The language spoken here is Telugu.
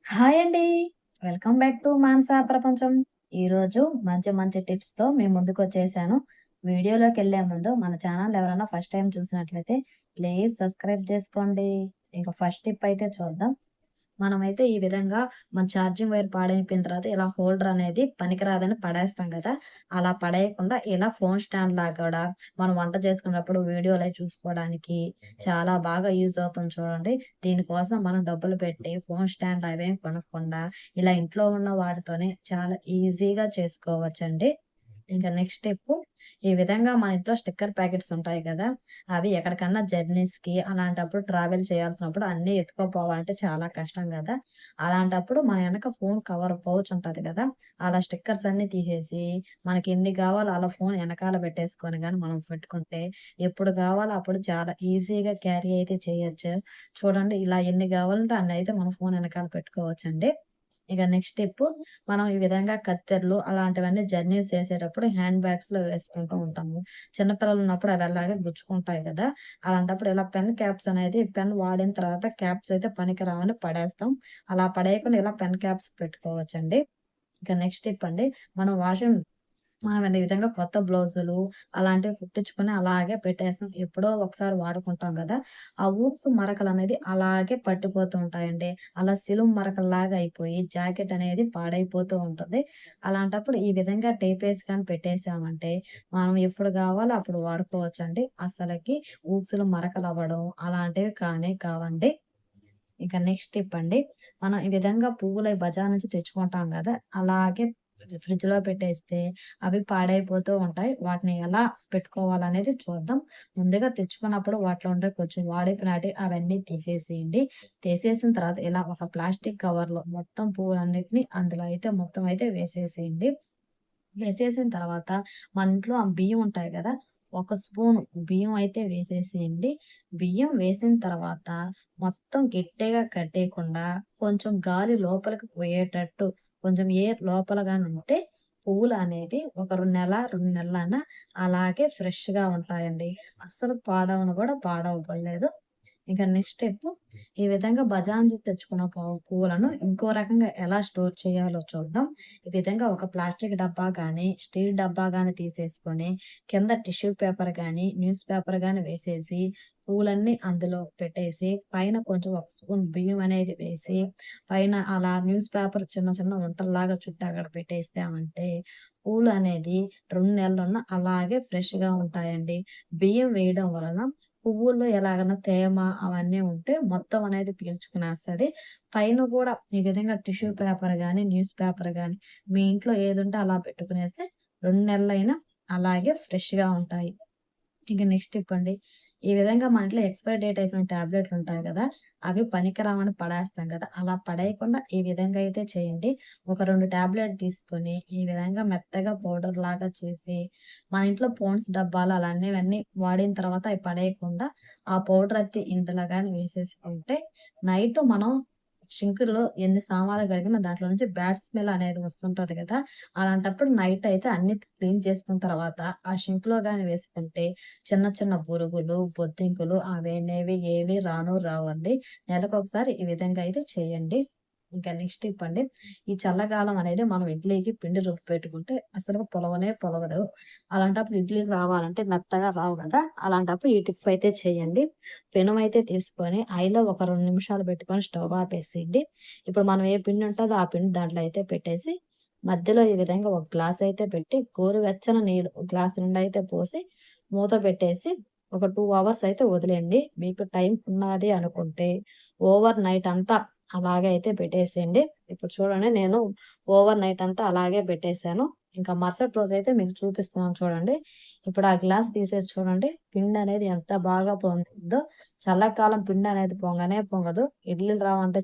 హాయ్ అండి. వెల్కమ్ బ్యాక్ టు మానస ప్రపంచం. ఈరోజు మంచి మంచి టిప్స్‌తో మీ ముందుకొచ్చేసాను. వీడియోలోకెళ్ళే ముందు మన ఛానల్ ఎవరైనా ఫస్ట్ టైమ్ చూసినట్లయితే ప్లీజ్ సబ్స్క్రైబ్ చేసుకోండి. ఇంక ఫస్ట్ టిప్ అయితే చూద్దాం. మనమైతే ఈ విధంగా మన ఛార్జింగ్ వైర్ పాడైపోయిన తర్వాత ఇలా హోల్డర్ అనేది పనికిరాదని పడేస్తాం కదా! అలా పడేయకుండా ఇలా ఫోన్ స్టాండ్‌లాగా కూడా మనం వంట చేసుకున్నప్పుడు వీడియోలయి చూసుకోవడానికి చాలా బాగా యూజ్ అవుతుంది చూడండి. దీనికోసం మనం డబ్బులు పెట్టి ఫోన్ స్టాండ్ అవేం కొనకుండా ఇలా ఇంట్లో ఉన్న వాటితోనే చాలా ఈజీగా చేసుకోవచ్చండి. ఇంకా నెక్స్ట్ స్టెప్పు ఈ విధంగా మన ఇంట్లో స్టిక్కర్ ప్యాకెట్స్ ఉంటాయి కదా! అవి ఎక్కడికన్నా జర్నీస్‌కి అలాంటప్పుడు ట్రావెల్ చేయాల్సినప్పుడు అన్నీ ఎత్తుకోపోవాలంటే చాలా కష్టం గదా! అలాంటప్పుడు మన ఎనక ఫోన్ కవర్ పౌచ్ ఉంటది గదా! అలా స్టిక్కర్స్ అన్నీ తీసేసి మనకెన్ని గావాలో అలా ఫోన్ ఎనకాల పెట్టేసుకొని గాని మనం పెట్టుకుంటే ఎప్పుడు గావాలో అప్పుడు చాలా ఈజీగా క్యారీ అయితే చేయొచ్చు. చూడండి ఇలా ఎన్ని గావాలంటే అన్నయితే మన ఫోన్ ఎనకాల పెట్టుకోవచ్చండి. ఇక నెక్స్ట్ స్టెప్పు మనం ఈ విధంగా కత్తెరలు అలాంటివన్నీ జర్నీస్ చేసేటప్పుడు హ్యాండ్ బ్యాగ్స్‌లో వేసుకుంటూ ఉంటాము. చిన్న పిల్లలున్నప్పుడు అవి అలాగే గుచ్చుకుంటాయి గదా! అలాంటప్పుడు ఇలా పెన్ క్యాప్స్ అనేది పెన్ వాడిన తర్వాత క్యాప్స్ అయితే పనికిరావని పడేస్తాం. అలా పడేయకుండా ఇలా పెన్ క్యాప్స్ పెట్టుకోవచ్చండి. ఇక నెక్స్ట్ టిప్ అండి. మనం మనం ఈ విధంగా కొత్త బ్లౌజులు అలాంటివి కుట్టించుకొని అలాగే పెట్టేస్తాం. ఎప్పుడో ఒకసారి వాడుకుంటాం గదా! ఆ ఊక్స్ మరకలనేది అలాగే పట్టిపోతూ ఉంటాయండి. అలా సిలుం మరకల్లాగా అయిపోయి జాకెట్ అనేది పాడైపోతూ ఉంటుంది. అలాంటప్పుడు ఈ విధంగా టేపేసి కానీ పెట్టేసామంటే మనం ఎప్పుడు గావాలో అప్పుడు వాడుకోవచ్చండి. అస్సలకి ఊక్సులు మరకలవ్వడం అలాంటివి కానే కావండి. ఇక నెక్స్ట్ టిప్ అండి. మనం ఈ విధంగా పువ్వులయి బజార్ నుంచి తెచ్చుకుంటాం గదా! అలాగే ఫ్రిడ్జ్‌లో పెట్టేస్తే అవి పాడైపోతూ ఉంటాయి. వాటిని ఎలా పెట్టుకోవాలనేది చూద్దాం. ముందుగా తెచ్చుకున్నప్పుడు వాటిలో ఉండే కొంచెం వాడిపోయినటివి అవన్నీ తీసేసేయండి. తీసేసిన తర్వాత ఇలా ఒక ప్లాస్టిక్ కవర్‌లో మొత్తం పువ్వులన్నిటిని అందులో అయితే మొత్తం అయితే వేసేసేయండి. వేసేసిన తర్వాత మన ఇంట్లో ఆ బియ్యం ఉంటాయి గదా! ఒక స్పూను బియ్యం అయితే వేసేసేయండి. బియ్యం వేసిన తర్వాత మొత్తం గట్టిగా కట్టేయకుండా కొంచెం గాలి లోపలికి పోయేటట్టు కొంచెం ఎయిర్ లోపల గాని ఉంటే పువ్వులనేది ఒక 2 నెలలన్నా అలాగే ఫ్రెష్‌గా ఉంటాయండి. అస్సలు పాడవను గూడా పాడవలేదు. ఇక నెక్స్ట్ స్టెప్పు ఈ విధంగా బజార్ నుంచి తెచ్చుకున్న పువ్వులను ఇంకో రకంగా ఎలా స్టోర్ చేయాలో చూద్దాం. ఈ విధంగా ఒక ప్లాస్టిక్ డబ్బా గానీ, స్టీల్ డబ్బా గానీ తీసేసుకొని కింద టిష్యూ పేపర్ గానీ, న్యూస్ పేపర్ గానీ వేసేసి పూలన్నీ అందులో పెట్టేసి పైన కొంచెం ఒక స్పూన్ బియ్యం అనేది వేసి పైన అలా న్యూస్ పేపర్ చిన్న చిన్న ఉంటల్లాగా చుట్టి అక్కడ పెట్టేసామంటే పూలు అనేది 2 నెలలున్నా అలాగే ఫ్రెష్‌గా ఉంటాయండి. బియ్యం వేయడం వలన పువ్వుల్లో ఎలాగన్నా తేమ అవన్నీ ఉంటే మొత్తం అనేది పీల్చుకునేస్తది. పైన గూడా ఈ విధంగా టిష్యూ పేపర్ గానీ, న్యూస్ పేపర్ గానీ మీ ఇంట్లో ఏదుంటే అలా పెట్టుకునేస్తే 2 నెలలైనా అలాగే ఫ్రెష్‌గా ఉంటాయి. ఇంక నెక్స్ట్ టిప్ అండి. ఈ విధంగా మన ఇంట్లో ఎక్స్‌పైరీ డేట్ అయిపోయిన టాబ్లెట్లుంటాయి గదా! అవి పనికిరావని పడేస్తాం గదా! అలా పడేయకుండా ఈ విధంగా అయితే చేయండి. ఒక 2 టాబ్లెట్ తీసుకొని ఈ విధంగా మెత్తగా పౌడర్‌లాగా చేసి మన ఇంట్లో పోన్స్ డబ్బాలు అలాంటివన్నీ వాడిన తర్వాత అవి పడేయకుండా ఆ పౌడర్ అయితే ఇందులో గాని వేసేసుకుంటే నైట్ మనం సింక్‌లో ఎన్ని సామాన్లు కడిగినా దాంట్లో నుంచి బ్యాడ్ స్మెల్ అనేది వస్తుంటది గదా! అలాంటప్పుడు నైట్ అయితే అన్నీ క్లీన్ చేసుకున్న తర్వాత ఆ సింక్‌లో గాని వేసుకుంటే చిన్న చిన్న పురుగులు, బొద్దింకలు అవనేవి ఏవి రావండి. నెలకొకసారి ఈ విధంగా అయితే చేయండి. ఇంకా నెక్స్ట్ టిప్ అండి. ఈ చల్లగాలం అనేది మనం ఇడ్లీకి పిండి రుబ్బి పెట్టుకుంటే అసలు పొలవనే పొలవదు. అలాంటప్పుడు ఇడ్లీలు రావాలంటే మెత్తగా రావు గదా! అలాంటప్పుడు ఈ టిప్ అయితే చేయండి. పెనమైతే తీసుకొని ఐలో ఒక 2 నిమిషాలు పెట్టుకొని స్టవ్ ఆపేసేయండి. ఇప్పుడు మనం ఏ పిండి ఉంటదో ఆ పిండి దాంట్లో అయితే పెట్టేసి మధ్యలో ఈ విధంగా ఒక గ్లాస్ అయితే పెట్టి గోరువెచ్చని నీళ్ళు గ్లాస్ నిండా అయితే పోసి మూత పెట్టేసి ఒక 2 అవర్స్ అయితే వదిలేయండి. మీకు టైం ఉన్నది అనుకుంటే ఓవర్ నైట్ అంతా అలాగే అయితే పెట్టేసేయండి. ఇప్పుడు చూడండి నేను ఓవర్ నైట్ అంతా అలాగే పెట్టేసాను. ఇంకా మరుసటి రోజైతే మీకు చూపిస్తున్నాను చూడండి. ఇప్పుడు ఆ గ్లాస్ తీసేసి చూడండి. పిండనేది ఎంత బాగా పొంగిందో. చల్లకాలం పిండనేది పొంగనే పొంగదు. ఇడ్లీలు రావంటే